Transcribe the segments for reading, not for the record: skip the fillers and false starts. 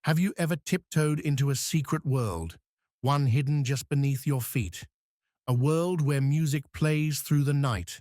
Have you ever tiptoed into a secret world, one hidden just beneath your feet? A world where music plays through the night,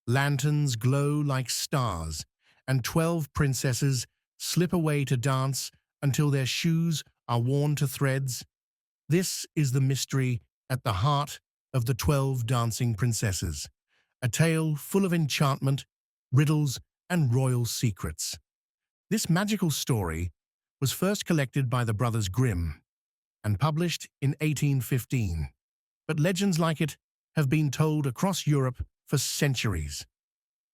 lanterns glow like stars, and 12 princesses slip away to dance until their shoes are worn to threads? This is the mystery at the heart of the 12 Dancing Princesses, a tale full of enchantment, riddles, and royal secrets. This magical story was first collected by the brothers Grimm and published in 1815, but legends like it have been told across Europe for centuries.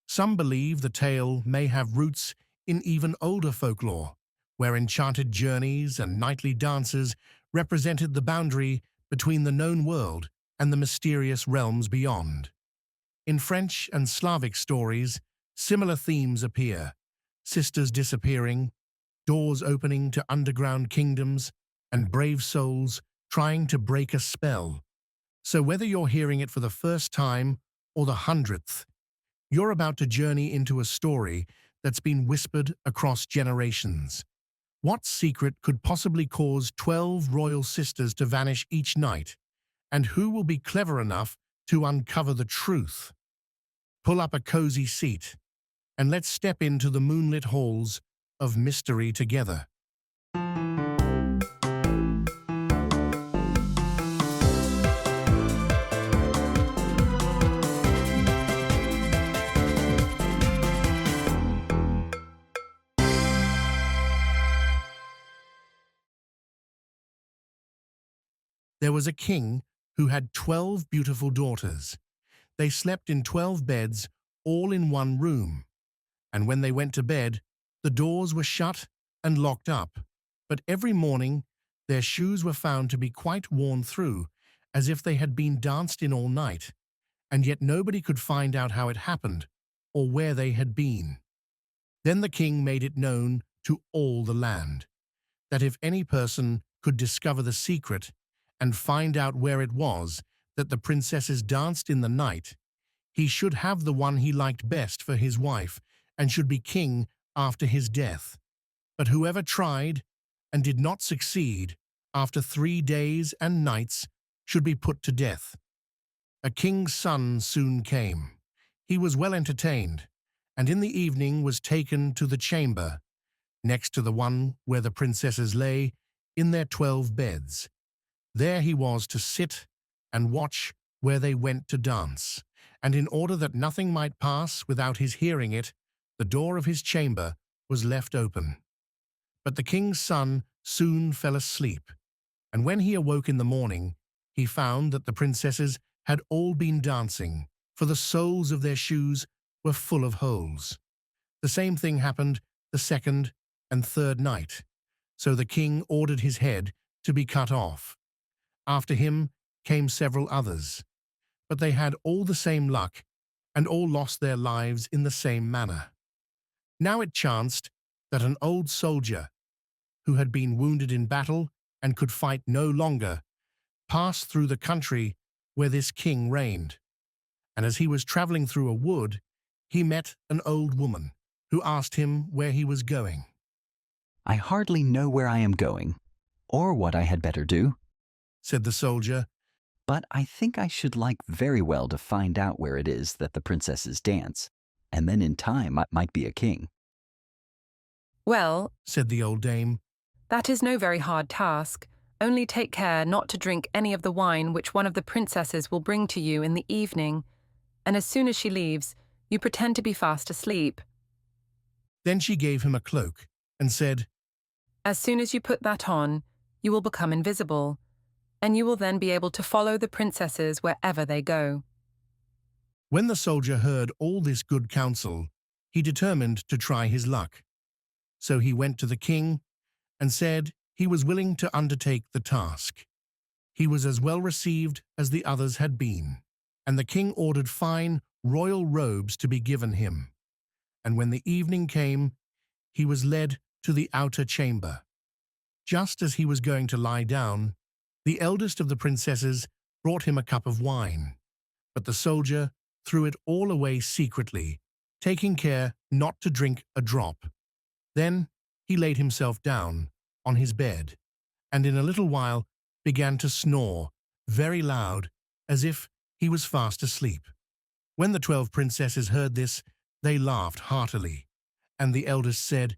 Some believe the tale may have roots in even older folklore, where enchanted journeys and nightly dances represented the boundary between the known world and the mysterious realms beyond. In French and Slavic stories, similar themes appear: sisters disappearing, doors opening to underground kingdoms, and brave souls trying to break a spell. So whether you're hearing it for the first time or the 100th, you're about to journey into a story that's been whispered across generations. What secret could possibly cause 12 royal sisters to vanish each night? And who will be clever enough to uncover the truth? Pull up a cozy seat, and let's step into the moonlit halls of mystery together. There was a king who had 12 beautiful daughters. They slept in 12 beds, all in one room. And when they went to bed, the doors were shut and locked up. But every morning, their shoes were found to be quite worn through, as if they had been danced in all night. And yet nobody could find out how it happened or where they had been. Then the king made it known to all the land that if any person could discover the secret and find out where it was that the princesses danced in the night, he should have the one he liked best for his wife and should be king after his death. But whoever tried and did not succeed after 3 days and nights should be put to death. A king's son soon came. He was well entertained, and in the evening was taken to the chamber, next to the one where the princesses lay in their 12 beds. There he was to sit and watch where they went to dance, and in order that nothing might pass without his hearing it, the door of his chamber was left open. But the king's son soon fell asleep, and when he awoke in the morning, he found that the princesses had all been dancing, for the soles of their shoes were full of holes. The same thing happened the second and third night, so the king ordered his head to be cut off. After him came several others, but they had all the same luck and all lost their lives in the same manner. Now it chanced that an old soldier, who had been wounded in battle and could fight no longer, passed through the country where this king reigned. And as he was traveling through a wood, he met an old woman who asked him where he was going. "I hardly know where I am going, or what I had better do," said the soldier, "but I think I should like very well to find out where it is that the princesses dance, and then in time I might be a king." "Well," said the old dame, "that is no very hard task. Only take care not to drink any of the wine which one of the princesses will bring to you in the evening, and as soon as she leaves, you pretend to be fast asleep. Then she gave him a cloak and said, As soon as you put that on, you will become invisible, and you will then be able to follow the princesses wherever they go." When the soldier heard all this good counsel, he determined to try his luck. So he went to the king and said he was willing to undertake the task. He was as well received as the others had been, and the king ordered fine royal robes to be given him. And when the evening came, he was led to the outer chamber. Just as he was going to lie down, the eldest of the princesses brought him a cup of wine, but the soldier threw it all away secretly, taking care not to drink a drop. Then he laid himself down, on his bed, and in a little while began to snore very loud, as if he was fast asleep. When the 12 princesses heard this, they laughed heartily, and the eldest said,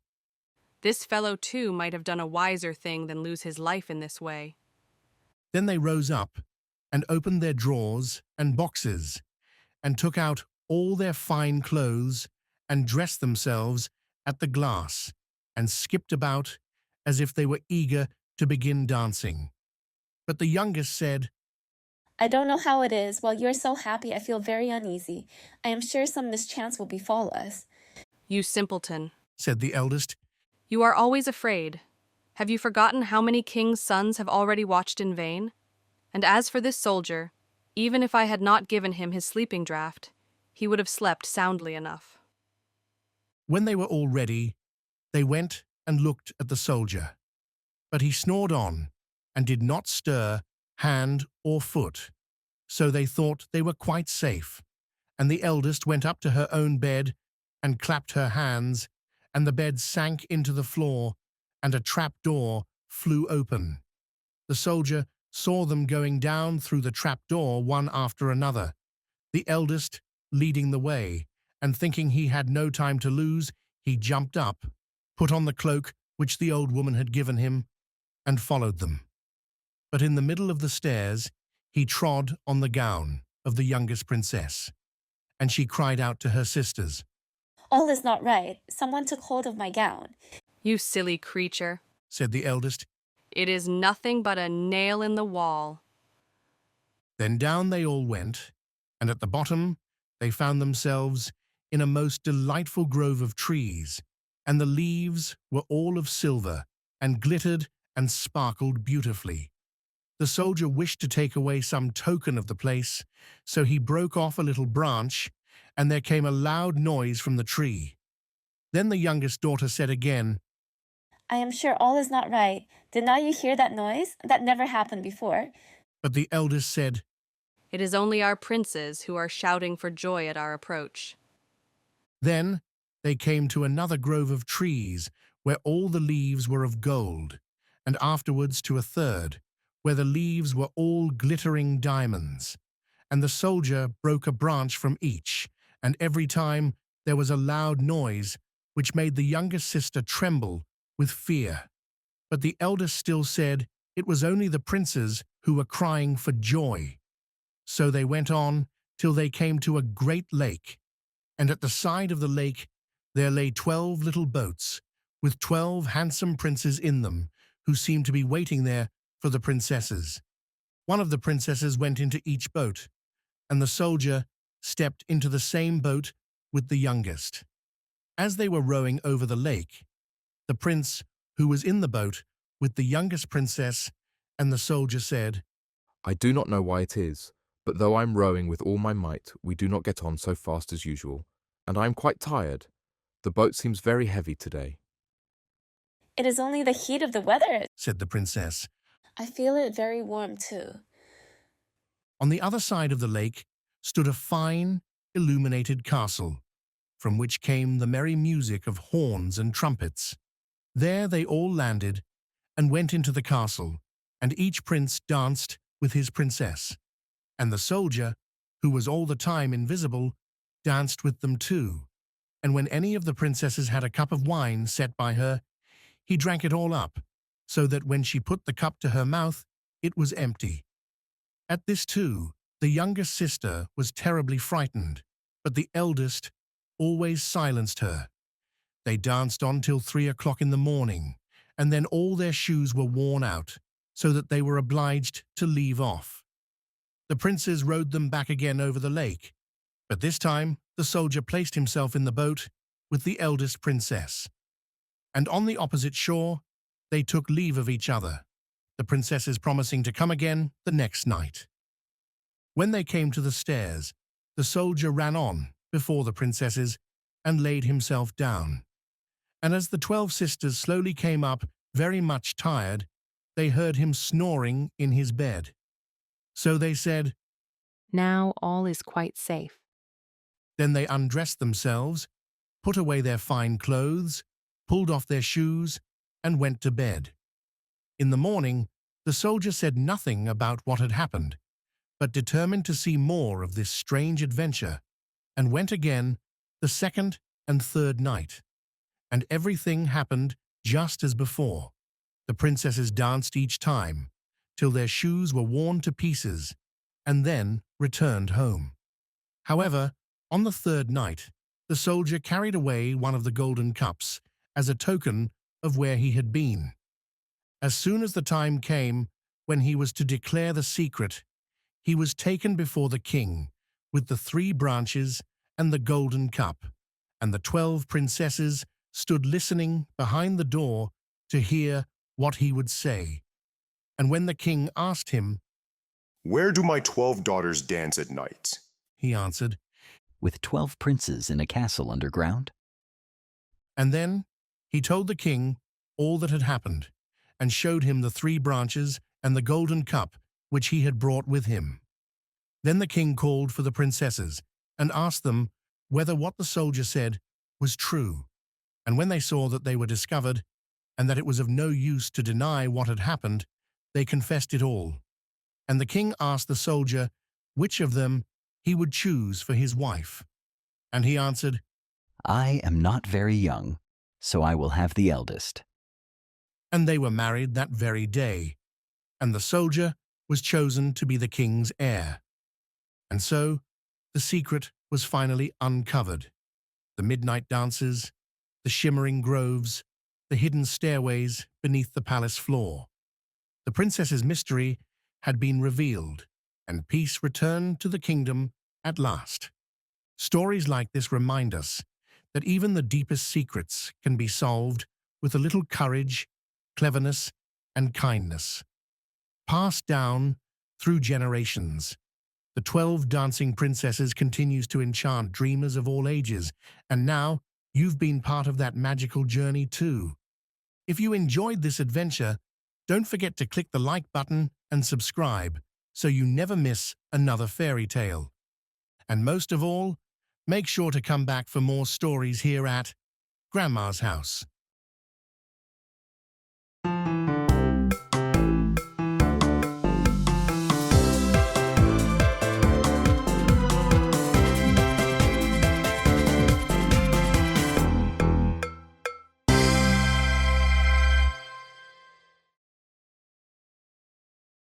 This fellow too might have done a wiser thing than lose his life in this way. Then they rose up and opened their drawers and boxes and took out all their fine clothes and dressed themselves at the glass and skipped about as if they were eager to begin dancing. But the youngest said, I don't know how it is. While you're so happy, I feel very uneasy. I am sure some mischance will befall us. You simpleton. said the eldest. You are always afraid. Have you forgotten how many kings' sons have already watched in vain? And as for this soldier, even if I had not given him his sleeping draught, he would have slept soundly enough. When they were all ready, they went and looked at the soldier. But he snored on and did not stir hand or foot. So they thought they were quite safe. And the eldest went up to her own bed and clapped her hands, and the bed sank into the floor, and a trap door flew open. The soldier saw them going down through the trap door one after another, the eldest leading the way, and thinking he had no time to lose, he jumped up, put on the cloak which the old woman had given him, and followed them. But in the middle of the stairs he trod on the gown of the youngest princess, and she cried out to her sisters, All is not right. Someone took hold of my gown. You silly creature. said the eldest. It is nothing but a nail in the wall. Then down they all went, and at the bottom they found themselves in a most delightful grove of trees, and the leaves were all of silver, and glittered and sparkled beautifully. The soldier wished to take away some token of the place, so he broke off a little branch, and there came a loud noise from the tree. Then the youngest daughter said again, I am sure all is not right. Did not you hear that noise? That never happened before. but the eldest said, It is only our princes who are shouting for joy at our approach. Then they came to another grove of trees, where all the leaves were of gold, and afterwards to a third, where the leaves were all glittering diamonds. And the soldier broke a branch from each, and every time there was a loud noise, which made the youngest sister tremble with fear. But the eldest still said it was only the princes who were crying for joy. So they went on till they came to a great lake, and at the side of the lake there lay 12 little boats, with 12 handsome princes in them, who seemed to be waiting there for the princesses. One of the princesses went into each boat, and the soldier stepped into the same boat with the youngest. As they were rowing over the lake, the prince who was in the boat with the youngest princess and the soldier said, I do not know why it is, but though I am rowing with all my might, we do not get on so fast as usual, and I am quite tired. The boat seems very heavy today. It is only the heat of the weather, said the princess. I feel it very warm too. On the other side of the lake stood a fine, illuminated castle, from which came the merry music of horns and trumpets. There they all landed and went into the castle, and each prince danced with his princess. And the soldier, who was all the time invisible, danced with them too. And when any of the princesses had a cup of wine set by her, he drank it all up, so that when she put the cup to her mouth, it was empty. At this too, the youngest sister was terribly frightened, but the eldest always silenced her. They danced on till 3 o'clock in the morning, and then all their shoes were worn out, so that they were obliged to leave off. The princes rowed them back again over the lake, but this time the soldier placed himself in the boat with the eldest princess. And on the opposite shore they took leave of each other, the princesses promising to come again the next night. When they came to the stairs, the soldier ran on before the princesses and laid himself down. And as the 12 sisters slowly came up, very much tired, they heard him snoring in his bed. So they said, Now all is quite safe. Then they undressed themselves, put away their fine clothes, pulled off their shoes, and went to bed. In the morning, the soldier said nothing about what had happened, but determined to see more of this strange adventure, and went again the second and third night. And everything happened just as before. The princesses danced each time, till their shoes were worn to pieces, and then returned home. However, on the third night, the soldier carried away one of the golden cups as a token of where he had been. As soon as the time came when he was to declare the secret, he was taken before the king with the 3 branches and the golden cup, and the 12 princesses stood listening behind the door to hear what he would say. And when the king asked him, "Where do my 12 daughters dance at night?" he answered, With 12 princes in a castle underground? and then he told the king all that had happened, and showed him the 3 branches and the golden cup which he had brought with him. Then the king called for the princesses and asked them whether what the soldier said was true. And when they saw that they were discovered, and that it was of no use to deny what had happened, they confessed it all. And the king asked the soldier which of them he would choose for his wife. And he answered, I am not very young, so I will have the eldest. and they were married that very day, and the soldier was chosen to be the king's heir. And so the secret was finally uncovered. The midnight dances, the shimmering groves, the hidden stairways beneath the palace floor. The princess's mystery had been revealed, and peace returned to the kingdom at last. Stories like this remind us that even the deepest secrets can be solved with a little courage, cleverness, and kindness. Passed down through generations, the 12 dancing princesses continues to enchant dreamers of all ages, and now you've been part of that magical journey too. If you enjoyed this adventure, don't forget to click the like button and subscribe so you never miss another fairy tale. And most of all, make sure to come back for more stories here at Grandma's House.